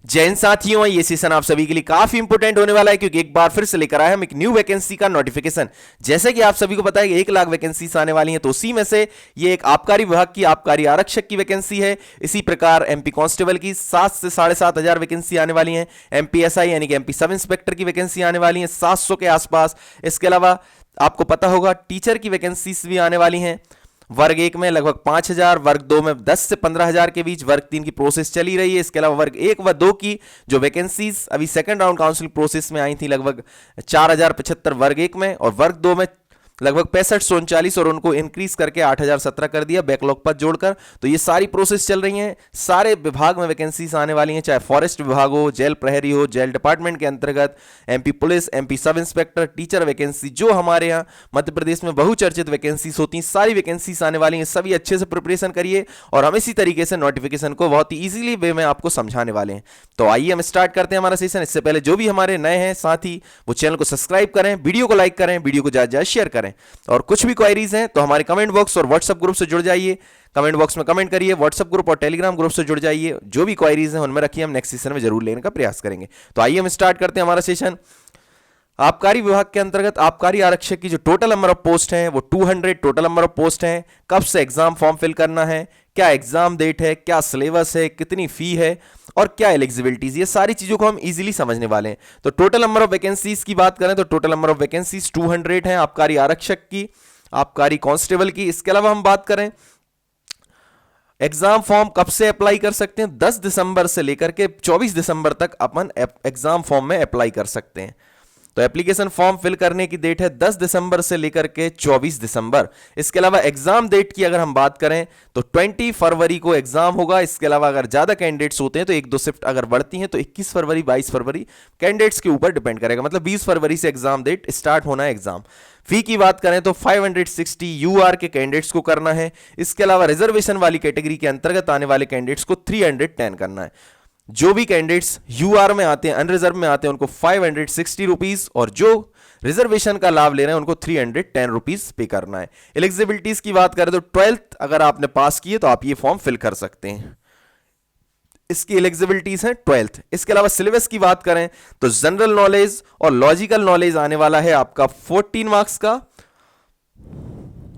जय हिंद साथियों, ये सेशन आप सभी के लिए काफी इंपोर्टेंट होने वाला है क्योंकि एक बार फिर से लेकर आए हम एक न्यू वैकेंसी का नोटिफिकेशन। जैसे कि आप सभी को पता है कि 1 लाख वैकेंसीज आने वाली हैं, तो उसी में से ये एक आबकारी विभाग की आबकारी आरक्षक की वैकेंसी है। इसी प्रकार एमपी कांस्टेबल की 7 से 7,500 वैकेंसी आने वाली हैं। एमपी एसआई यानी कि एमपी सब इंस्पेक्टर की वैकेंसी आने वाली है 700 के आसपास। इसके अलावा आपको पता होगा टीचर की वैकेंसीज भी आने वाली हैं। वर्ग 1 में लगभग 5,000, वर्ग 2 में 10 से 15,000 के बीच, वर्ग 3 की प्रोसेस चली रही है। इसके अलावा वर्ग 1 व 2 की जो वैकेंसीज अभी सेकंड राउंड काउंसिल प्रोसेस में आई थी लगभग 4,075 वर्ग 1 में, और वर्ग 2 में लगभग 6539, और उनको इंक्रीज करके 8,017 कर दिया बैकलॉग पर जोड़कर। तो ये सारी प्रोसेस चल रही हैं। सारे विभाग में वैकेंसीज आने वाली हैं, चाहे फॉरेस्ट विभाग हो, जेल प्रहरी हो, जेल डिपार्टमेंट के अंतर्गत MP police, MP sub inspector, teacher vacancy, जो हमारे यहाँ मध्य प्रदेश में बहुचर्चित वैकेंसीज होती हैं, सारी वैकेंसीज आने वाली हैं। सभी अच्छे से प्रिपरेशन करिए और हम इसी तरीके से नोटिफिकेशन को बहुत ही ईजिली वे में आपको समझाने वाले हैं। तो आइए हम स्टार्ट करते हैं हमारा सेशन। इससे पहले जो भी हमारे नए हैं साथी, वो चैनल को सब्सक्राइब करें, वीडियो को लाइक करें, वीडियो को ज्यादा ज्यादा शेयर करें, और कुछ भी क्वेरीज हैं तो हमारे कमेंट बॉक्स और व्हाट्सएप ग्रुप से जुड़ जाइए। कमेंट बॉक्स में कमेंट करिए, व्हाट्सएप ग्रुप और टेलीग्राम ग्रुप से जुड़ जाइए। जो भी क्वेरीज हैं उनमें रखिए, हम नेक्स्ट सेशन में जरूर लेने का प्रयास करेंगे। तो आइए हम स्टार्ट करते हैं हमारा सेशन। आबकारी विभाग के अंतर्गत आबकारी आरक्षक की जो टोटल नंबर ऑफ पोस्ट हैं वो 200 टोटल नंबर ऑफ पोस्ट हैं। कब से एग्जाम फॉर्म फिल करना है, क्या एग्जाम डेट है, क्या सिलेबस है, कितनी फी है और क्या एलिजिबिलिटीज, ये सारी चीजों को हम इजीली समझने वाले हैं। तो टोटल नंबर ऑफ वैकेंसीज की बात करें तो टोटल नंबर ऑफ वैकेंसीज 200 हैं आबकारी आरक्षक की, आबकारी कांस्टेबल की। इसके अलावा हम बात करें एग्जाम फॉर्म कब से अप्लाई कर सकते हैं, 10 दिसंबर से लेकर के 24 दिसंबर तक अपन एग्जाम फॉर्म में अप्लाई कर सकते हैं। तो एप्लीकेशन फॉर्म फिल करने की डेट है 10 दिसंबर से लेकर के 24 दिसंबर। इसके अलावा एग्जाम डेट की अगर हम बात करें तो 20 फरवरी को एग्जाम होगा। इसके अलावा अगर ज्यादा कैंडिडेट्स होते हैं तो 1-2 शिफ्ट अगर बढ़ती हैं तो 21 फरवरी 22 फरवरी कैंडिडेट्स के ऊपर डिपेंड करेगा, मतलब 20 फरवरी से एग्जाम डेट स्टार्ट होना है एग्जाम। फी की बात करें तो 560 यूआर के कैंडिडेट्स को करना है। इसके अलावा रिजर्वेशन वाली कैटेगरी के अंतर्गत आने वाले कैंडिडेट्स को 310 करना है। जो भी कैंडिडेट्स यूआर में आते हैं, अनरिजर्व में आते हैं, उनको 560 रुपीज, और जो रिजर्वेशन का लाभ ले रहे हैं उनको 310 रुपीज पे करना है। एलिजिबिलिटीज की बात करें तो 12th अगर आपने पास किए तो आप ये फॉर्म फिल कर सकते हैं। इसकी एलिजिबिलिटीज है 12th। इसके अलावा सिलेबस की बात करें तो जनरल नॉलेज और लॉजिकल नॉलेज आने वाला है आपका 14 मार्क्स का।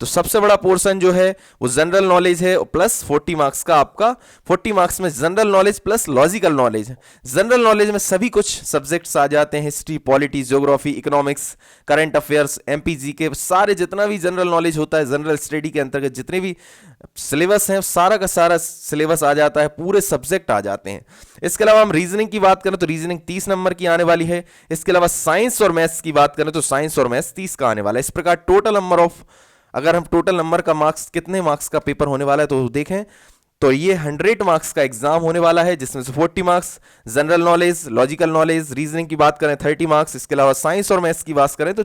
तो सबसे बड़ा पोर्शन जो है वो जनरल नॉलेज है, प्लस 40 मार्क्स का आपका 40 मार्क्स में general knowledge plus logical knowledge है। जनरल नॉलेज में सभी कुछ सब्जेक्ट्स आ जाते हैं, history, polity, geography, economics, current affairs, MPG के सारे जितना भी जनरल नॉलेज होता है, जनरल स्टडी के अंतर्गत जितने भी सिलेबस है सारा का सारा सिलेबस आ जाता है, पूरे सब्जेक्ट आ जाते हैं। इसके अलावा हम रीजनिंग की बात करें तो रीजनिंग 30 नंबर की आने वाली है। इसके अलावा साइंस और मैथ्स की बात करें तो साइंस और मैथ्स 30 का आने वाला है। इस प्रकार टोटल नंबर ऑफ, अगर हम टोटल नंबर का मार्क्स कितने मार्क्स का पेपर होने वाला है तो देखें तो ये 100 मार्क्स का एग्जाम होने वाला है, जिसमें से 40 marks general knowledge, logical knowledge, reasoning की बात करें 30 मार्क्स, इसके अलावा साइंस और मैथ्स की बात करें तो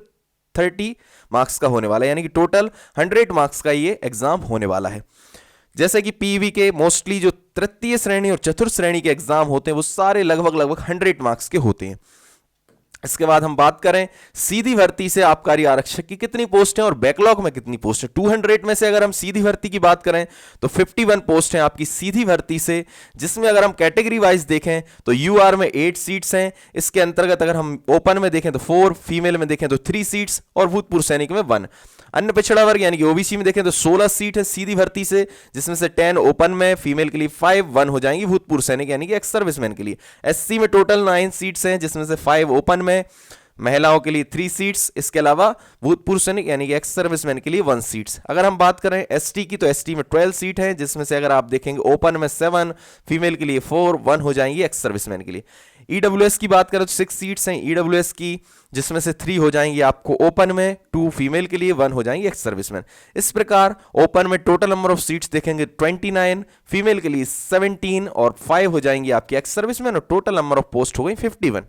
30 मार्क्स का होने वाला है, यानी कि टोटल 100 मार्क्स का ये एग्जाम होने वाला है। जैसे कि पीवी के मोस्टली जो तृतीय श्रेणी और चतुर्थ श्रेणी के एग्जाम होते हैं वो सारे लगभग 100 मार्क्स के होते हैं। इसके बाद हम बात करें सीधी भर्ती से आबकारी आरक्षक की कितनी पोस्ट है और बैकलॉग में कितनी पोस्ट है। 200 में से अगर हम सीधी भर्ती की बात करें तो 51 पोस्ट हैं आपकी सीधी भर्ती से, जिसमें अगर हम कैटेगरी वाइज देखें तो यूआर में 8 सीट्स हैं। इसके अंतर्गत अगर हम ओपन में देखें तो 4, फीमेल में देखें तो 3 सीट्स और भूतपूर्व सैनिक में 1। अन्य पिछड़ा वर्ग यानी कि ओबीसी में देखें तो 16 सीट है सीधी भर्ती से, जिसमें से 10 ओपन में, फीमेल के लिए 5, 1 हो जाएंगी भूतपूर्व सैनिक यानी कि एक्स सर्विसमैन के लिए। एससी में टोटल 9 सीट्स हैं, जिसमें से 5 ओपन में, महिलाओं के लिए 3 सीट्स, इसके अलावा भूतपूर्व सैनिक यानी कि एक्स सर्विसमैन के लिए 1 सीट्स। अगर हम बात करें एसटी की तो एसटी में 12 सीट है, जिसमें से अगर आप देखेंगे ओपन में 7, फीमेल के लिए 4, 1 हो जाएंगी एक्स सर्विसमैन के लिए। ईडब्ल्यूएस की बात करें तो 6 सीट्स हैं ईडब्ल्यूएस की, जिसमें से 3 हो जाएंगी आपको ओपन में, 2 फीमेल के लिए, 1 हो जाएंगी एक्स सर्विसमैन। इस प्रकार ओपन में टोटल नंबर ऑफ सीट्स देखेंगे 29, फीमेल के लिए 17 और 5 हो जाएंगी आपकी एक्स सर्विसमैन, और टोटल नंबर ऑफ पोस्ट हो गई 51।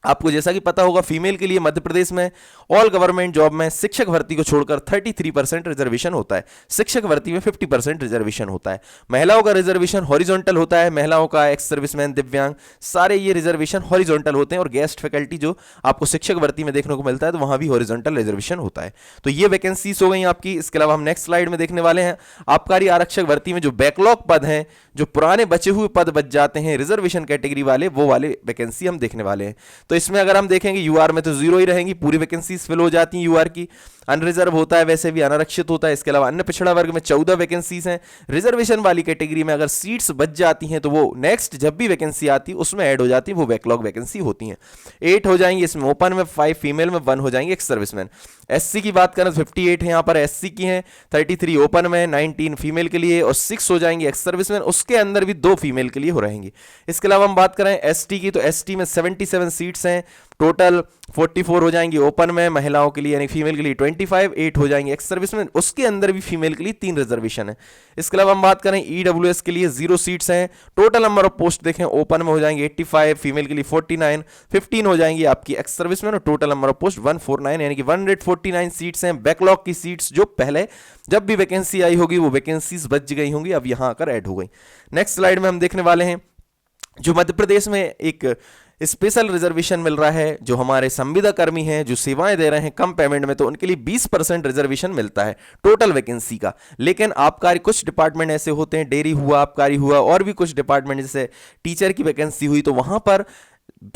आपको जैसा कि पता होगा फीमेल के लिए मध्य प्रदेश में ऑल गवर्नमेंट जॉब में शिक्षक भर्ती को छोड़कर 33% रिजर्वेशन होता है, शिक्षक भर्ती में 50% रिजर्वेशन होता है। महिलाओं का रिजर्वेशन हॉरिजॉन्टल होता है, महिलाओं का, एक्स सर्विसमैन, दिव्यांग, सारे ये रिजर्वेशन हॉरिजॉन्टल होते हैं। और गेस्ट फैकल्टी जो आपको शिक्षक भर्ती में देखने को मिलता है तो वहां भी हॉरिजॉन्टल रिजर्वेशन होता है। तो ये वैकेंसीज हो गई आपकी। इसके अलावा हम नेक्स्ट स्लाइड में देखने वाले हैं आबकारी आरक्षक भर्ती में जो बैकलॉग पद हैं, जो पुराने बचे हुए पद बच जाते हैं रिजर्वेशन कैटेगरी वाले, वो वाले वैकेंसी हम देखने वाले हैं। तो इसमें अगर हम देखेंगे यूआर में तो 0 ही रहेंगी, पूरी वैकेंसीज फिल हो जाती हैं यूआर की। अनरिजर्व होता है, वैसे भी अनारक्षित होता है। इसके अलावा अन्य पिछड़ा वर्ग में 14 वैकेंसीज हैं। रिजर्वेशन वाली कैटेगरी में अगर सीट्स बच जाती हैं तो वो नेक्स्ट जब भी वैकेंसी आती है उसमें ऐड हो जाती है, वो बैकलॉग वैकेंसी होती हैं। 8 हो जाएंगी इसमें ओपन में, 5 फीमेल में, 1 हो जाएंगे एक्स सर्विसमैन। एससी की बात करें तो 58 है यहाँ पर एससी की हैं, 33 ओपन में, 19 फीमेल के लिए और 6 हो जाएंगे एक्स सर्विसमैन। उसके अंदर भी 2 फीमेल के लिए हो रहेंगी। इसके अलावा हम बात करें एसटी की तो एसटी में 77 सीट्स हैं टोटल, 44 हो जाएंगी ओपन में महिलाओं के लिए यानी फीमेल के लिए 25, 8 हो जाएंगे एक्स सर्विसमैन। उसके अंदर भी फीमेल के लिए 3 रिजर्वेशन है। इसके अलावा हम बात करें ईडब्ल्यूएस के लिए 0 सीट्स हैं। टोटल नंबर ऑफ पोस्ट देखें ओपन में हो जाएंगे 85, फीमेल के लिए 49, 15 हो जाएंगी आपकी एक्स सर्विसमैन और टोटल नंबर ऑफ पोस्ट 149 यानी कि 149 सीट्स हैं। बैकलॉग की सीट्स जो पहले जब भी वैकेंसी आई होगी वो वैकेंसीज बच गई होंगी, अब यहां आकर ऐड हो गई। नेक्स्ट स्लाइड में हम देखने वाले हैं जो मध्य प्रदेश में एक स्पेशल रिजर्वेशन मिल रहा है, जो हमारे संविदा कर्मी हैं जो सेवाएं दे रहे हैं कम पेमेंट में, तो उनके लिए 20% रिजर्वेशन मिलता है टोटल वैकेंसी का। लेकिन आबकारी कुछ डिपार्टमेंट ऐसे होते हैं, डेयरी हुआ, आबकारी हुआ, और भी कुछ डिपार्टमेंट जैसे टीचर की वैकेंसी हुई, तो वहां पर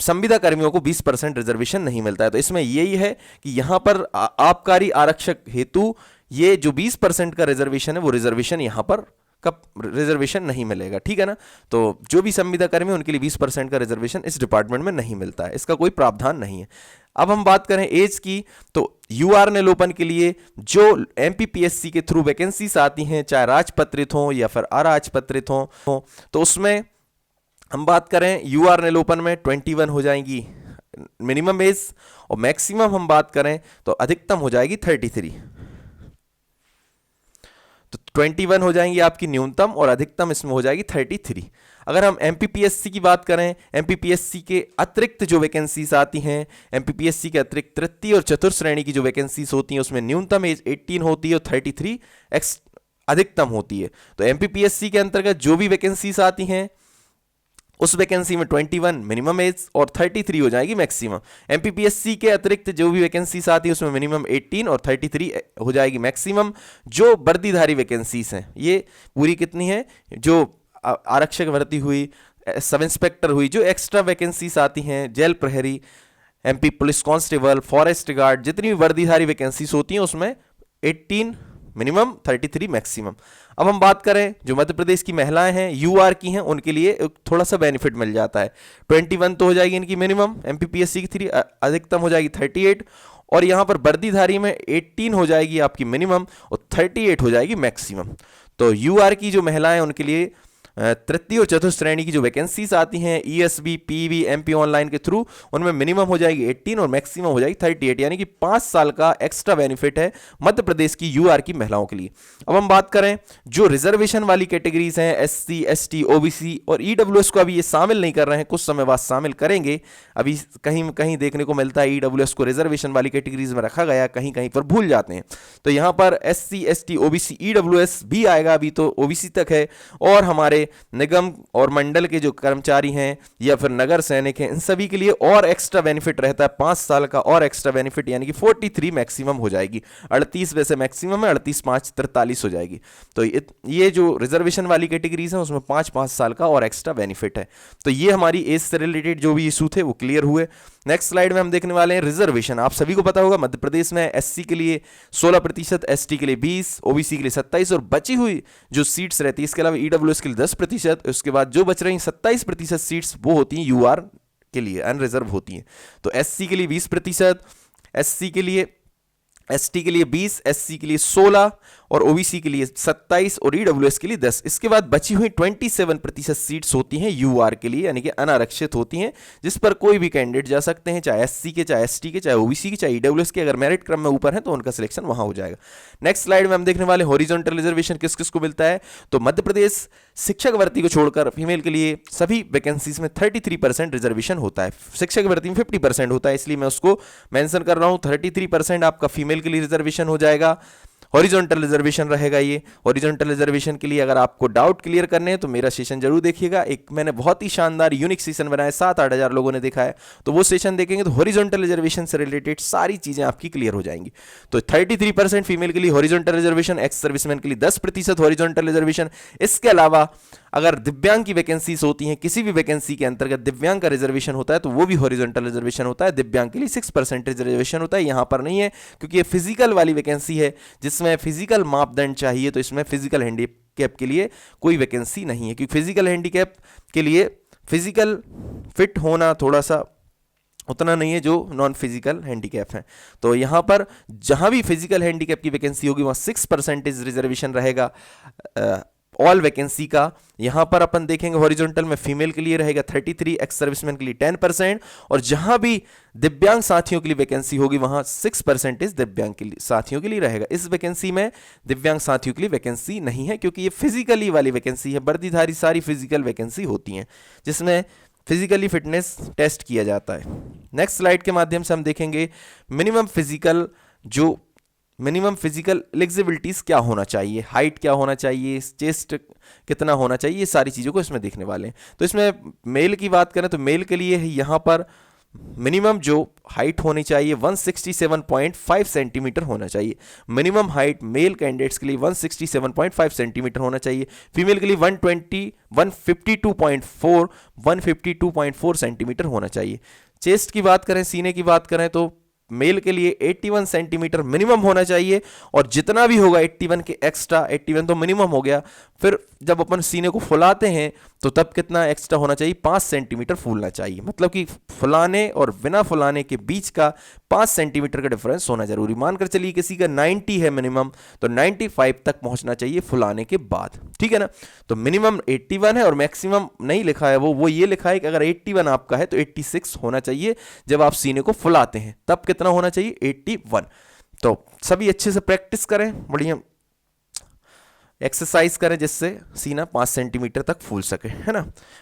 संविदा कर्मियों को 20% रिजर्वेशन नहीं मिलता है। तो इसमें यही है कि यहां पर आबकारी आरक्षक हेतु ये जो 20% का रिजर्वेशन है वो रिजर्वेशन यहां पर कब रिजर्वेशन नहीं मिलेगा, ठीक है ना। तो जो भी संविदा कर्मी उनके लिए 20% का रिजर्वेशन इस डिपार्टमेंट में नहीं मिलता है, इसका कोई प्रावधान नहीं है। अब हम बात करें एज की तो यूआर निलोपन के लिए जो एमपीपीएससी के थ्रू वैकेंसीज आती हैं, चाहे राजपत्रित हो या फिर अराजपत्रित हो, तो उसमें हम बात करें यूआर निलोपन में 21 हो जाएंगी मिनिमम एज, और मैक्सिमम हम बात करें तो अधिकतम हो जाएगी 33। तो 21 हो जाएंगी आपकी न्यूनतम और अधिकतम इसमें हो जाएगी 33। अगर हम एमपीपीएससी की बात करें, एमपीपीएससी के अतिरिक्त जो वैकेंसीज आती हैं, एमपीपीएससी के अतिरिक्त तृतीय और चतुर्थ श्रेणी की जो वैकेंसीज होती हैं उसमें न्यूनतम एज 18 होती है और 33 अधिकतम होती है। तो एमपीपीएससी के अंतर्गत जो भी वैकेंसीज आती हैं उस वैकेंसी में 21 मिनिमम एज और 33 हो जाएगी मैक्सिमम। एमपीपीएससी के अतिरिक्त जो भी वैकेंसीज आती है उसमें मिनिमम 18 और 33 हो जाएगी मैक्सिमम। जो वर्दीधारी वैकेंसीज हैं ये पूरी कितनी है, जो आरक्षक भर्ती हुई, सब इंस्पेक्टर हुई, जो एक्स्ट्रा वैकेंसीज आती हैं, जेल प्रहरी, MP police constable, forest guard, जितनी भी वर्दीधारी वैकेंसीज होती हैं उसमें 18 मिनिमम 33 मैक्सिमम। अब हम बात करें जो मध्य प्रदेश की महिलाएं हैं यूआर की हैं उनके लिए थोड़ा सा बेनिफिट मिल जाता है। 21 तो हो जाएगी इनकी मिनिमम, एमपीपीएससी की 3 अधिकतम हो जाएगी 38, और यहां पर वर्दीधारी में 18 हो जाएगी आपकी मिनिमम और 38 हो जाएगी मैक्सिमम। तो यूआर की जो महिलाएं उनके लिए तृतीय और चतुर्थ श्रेणी की जो वैकेंसीज आती हैं ईएसबी, पीवी, एमपी ऑनलाइन के थ्रू, उनमें मिनिमम हो जाएगी 18 और मैक्सिमम हो जाएगी 38, यानी कि 5 साल का एक्स्ट्रा बेनिफिट है मध्य प्रदेश की यूआर की महिलाओं के लिए। अब हम बात करें जो रिजर्वेशन वाली कैटेगरीज हैं, एससी, एसटी, ओबीसी और ईडब्ल्यूएस को अभी ये शामिल नहीं कर रहे हैं, कुछ समय बाद शामिल करेंगे। अभी कहीं कहीं देखने को मिलता है ईडब्ल्यूएस को रिजर्वेशन वाली कैटेगरीज में रखा गया, कहीं कहीं पर भूल जाते हैं। तो यहां पर एससी, एसटी, ओबीसी, ईडब्ल्यूएस भी आएगा, अभी तो ओबीसी तक है। और हमारे निगम और मंडल के जो कर्मचारी हैं या फिर नगर सैनिक हैं, इन सभी के लिए और एक्स्ट्रा बेनिफिट रहता है 5 साल का और एक्स्ट्रा बेनिफिट, यानी कि 43 मैक्सिमम हो जाएगी। 38 वैसे मैक्सिमम है, 38 5 43 हो जाएगी। तो ये जो रिजर्वेशन वाली कैटेगरीज हैं उसमें 5 साल का और एक्स्ट्रा बेनिफिट है। तो ये हमारी एज से रिलेटेड जो भी इशू थे वो क्लियर हुए। नेक्स्ट स्लाइड में हम देखने वाले हैं रिजर्वेशन। आप सभी को पता होगा मध्य प्रदेश में एससी के लिए 16%, एसटी के लिए 20%, ओबीसी के लिए 27% और बची हुई जो सीट्स रहती है, इसके अलावा ईडब्ल्यूएस के लिए 10%, उसके बाद जो बच रही 27% सीट्स वो होती हैं यूआर के लिए, अनरिजर्व होती हैं। तो एससी के लिए 20%, एससी के लिए, एसटी के लिए 20%, एससी के लिए 16% और ओबीसी के लिए 27 और ईडब्ल्यूएस के लिए 10। इसके बाद बची हुई 27% सीट्स होती हैं यूआर के लिए, यानी कि अनारक्षित होती हैं, जिस पर कोई भी कैंडिडेट जा सकते हैं, चाहे एससी के, चाहे एसटी के, चाहे ओबीसी के, चाहे ईडब्ल्यूएस के। अगर मेरिट क्रम में ऊपर है तो उनका सिलेक्शन वहां हो जाएगा। नेक्स्ट स्लाइड में हम देखने वाले हॉरिजॉन्टल रिजर्वेशन किस किस को मिलता है। तो मध्य प्रदेश शिक्षक भर्ती को छोड़कर फीमेल के लिए सभी वैकेंसीज में 33% रिजर्वेशन होता है। शिक्षक भर्ती में 50% होता है, इसलिए मैं उसको मेंशन कर रहा हूं। 33% आपका फीमेल के लिए रिजर्वेशन हो जाएगा। हॉरिजॉन्टल रिजर्वेशन रहेगा ये। हॉरिजॉन्टल रिजर्वेशन के लिए अगर आपको डाउट क्लियर करने हैं तो मेरा सेशन जरूर देखिएगा। एक मैंने बहुत ही शानदार यूनिक सेशन बनाया, 7-8 हज़ार लोगों ने देखा है, तो वो सेशन देखेंगे तो हॉरिजॉन्टल रिजर्वेशन से रिलेटेड सारी चीजें आपकी क्लियर हो जाएंगी। तो 33% फीमेल के लिए हॉरिजॉन्टल रिजर्वेशन, एक्स सर्विसमैन के लिए 10% हॉरिजॉन्टल रिजर्वेशन। इसके अलावा अगर दिव्यांग की वैकेंसीज होती हैं, किसी भी वैकेंसी के अंतर्गत दिव्यांग का रिजर्वेशन होता है तो वो भी हॉरिजॉन्टल रिजर्वेशन होता है। दिव्यांग के लिए 6% रिजर्वेशन होता है। यहां पर नहीं है क्योंकि ये फिजिकल वाली वैकेंसी है जिसमें फिजिकल मापदंड चाहिए, तो इसमें फिजिकल हैंडीकैप के लिए कोई वैकेंसी नहीं है, क्योंकि फिजिकल हैंडीकैप के लिए फिजिकल फिट होना थोड़ा सा उतना नहीं है जो नॉन फिजिकल हैंडीकैप है। तो यहाँ पर जहाँ भी फिजिकल हैंडीकैप की वैकेंसी होगी वहाँ 6% रिजर्वेशन रहेगा ऑल वैकेंसी का। यहाँ पर अपन देखेंगे हॉरिजॉन्टल में फीमेल के लिए रहेगा 33, एक्स सर्विसमैन के लिए 10%, और जहाँ भी दिव्यांग साथियों के लिए वैकेंसी होगी वहाँ 6% दिव्यांग के लिए साथियों के लिए रहेगा। इस वैकेंसी में दिव्यांग साथियों के लिए वैकेंसी नहीं है क्योंकि ये फिजिकली वाली वैकेंसी है। वर्दीधारी सारी फिजिकल वैकेंसी होती हैं जिसमें फिजिकली फिटनेस टेस्ट किया जाता है। नेक्स्ट स्लाइड के माध्यम से हम देखेंगे मिनिमम फिजिकल एलिजिबिलिटीज क्या होना चाहिए, हाइट क्या होना चाहिए, चेस्ट कितना होना चाहिए, ये सारी चीज़ों को इसमें देखने वाले हैं। तो इसमें मेल की बात करें तो मेल के लिए यहाँ पर मिनिमम जो हाइट होनी चाहिए 167.5 सेंटीमीटर होना चाहिए। मिनिमम हाइट मेल कैंडिडेट्स के लिए 167.5 सेंटीमीटर होना चाहिए। फीमेल के लिए 152.4 सेंटीमीटर होना चाहिए। चेस्ट की बात करें, सीने की बात करें तो मेल के लिए 81 सेंटीमीटर मिनिमम होना चाहिए, और जितना भी होगा 81 के एक्स्ट्रा, 81 तो मिनिमम हो गया, फिर जब अपन सीने को फुलाते हैं तो तब कितना एक्स्ट्रा होना चाहिए, 5 सेंटीमीटर फूलना चाहिए। मतलब कि फुलाने और बिना फुलाने के बीच का 5 सेंटीमीटर का डिफरेंस होना जरूरी। मानकर चलिए किसी का 90 है मिनिमम, तो 95 तक पहुंचना चाहिए फुलाने के बाद, ठीक है ना। तो मिनिमम 81 है और मैक्सिमम नहीं लिखा है, वो ये लिखा है कि अगर 81 आपका है तो 86 होना चाहिए जब आप सीने को फुलाते हैं, तब कितना होना चाहिए, 81। तो सभी अच्छे से प्रैक्टिस करें, बढ़िया एक्सरसाइज करें जिससे सीना 5 सेंटीमीटर तक फूल सके, है ना।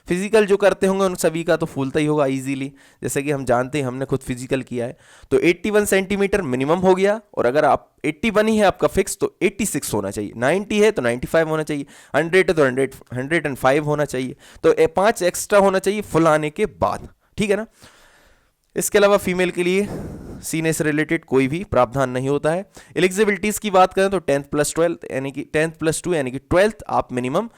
फिजिकल जो करते होंगे उन सभी का तो फूलता ही होगा इजीली, जैसे कि हम जानते हैं, हमने खुद फिजिकल किया है। तो 81 सेंटीमीटर मिनिमम हो गया, और अगर आप 81 ही है आपका फिक्स तो 86 होना चाहिए, 90 है तो 95 होना चाहिए, 100 है तो 105 होना चाहिए। तो 5 एक्स्ट्रा होना चाहिए फुलाने के बाद, ठीक है ना। इसके अलावा फीमेल के लिए सीने से रिलेटेड कोई भी प्रावधान नहीं होता है। एलिजिबिलिटीज की बात करें तो 10+12 यानी कि 10+2 यानी कि 12th आप मिनिमम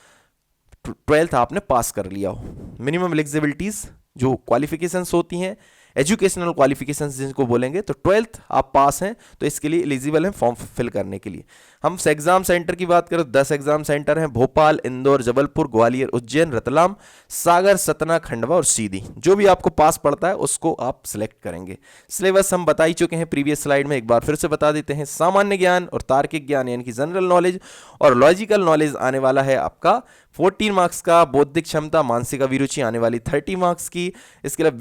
12th आपने पास कर लिया हो। मिनिमम एलिजिबिलिटीज जो क्वालिफिकेशंस होती हैं, एजुकेशनल क्वालिफिकेशंस जिनको बोलेंगे, तो 12th आप पास हैं तो इसके लिए एलिजिबल हैं फॉर्म फिल करने के लिए। हम एग्जाम सेंटर की बात करें तो 10 एग्जाम सेंटर हैं, भोपाल, इंदौर, जबलपुर, ग्वालियर, उज्जैन, रतलाम, सागर, सतना, खंडवा और सीधी। जो भी आपको पास पड़ता है उसको आप सिलेक्ट करेंगे। सिलेबस हम बता ही चुके हैं प्रीवियस स्लाइड में, एक बार फिर से बता देते हैं। सामान्य ज्ञान और तार्किक ज्ञान यानी कि जनरल नॉलेज और लॉजिकल नॉलेज आने वाला है आपका 14 मार्क्स का। बौद्धिक क्षमता, मानसिक अभिरुचि आने वाली 30 मार्क्स की। इसके अलावा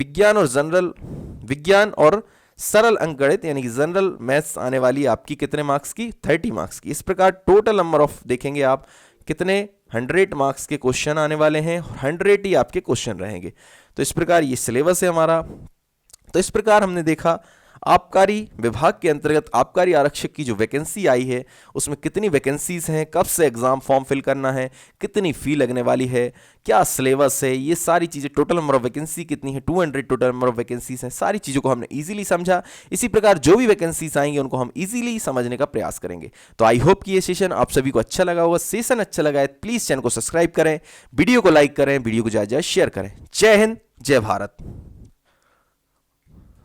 विज्ञान और सरल अंकगणित यानी कि जनरल मैथ्स आने वाली आपकी कितने मार्क्स की, 30 मार्क्स की। इस प्रकार टोटल नंबर ऑफ देखेंगे आप कितने 100 मार्क्स के क्वेश्चन आने वाले हैं, 100 ही आपके क्वेश्चन रहेंगे। तो इस प्रकार ये सिलेबस है हमारा। तो इस प्रकार हमने देखा आबकारी विभाग के अंतर्गत आबकारी आरक्षक की जो वैकेंसी आई है उसमें कितनी वैकेंसीज हैं, कब से एग्जाम फॉर्म फिल करना है, कितनी फी लगने वाली है, क्या सिलेबस है, ये सारी चीज़ें, टोटल नंबर ऑफ वैकेंसी कितनी है, 200 टोटल नंबर ऑफ वैकेंसीज हैं, सारी चीज़ों को हमने इजीली समझा। इसी प्रकार जो भी वैकेंसीज आएंगे उनको हम इजीली समझने का प्रयास करेंगे। तो आई होप कि ये सेशन आप सभी को अच्छा लगा होगा। सेशन अच्छा लगा है प्लीज़ चैनल को सब्सक्राइब करें, वीडियो को लाइक करें, वीडियो को ज़्यादा शेयर करें। जय हिंद, जय भारत।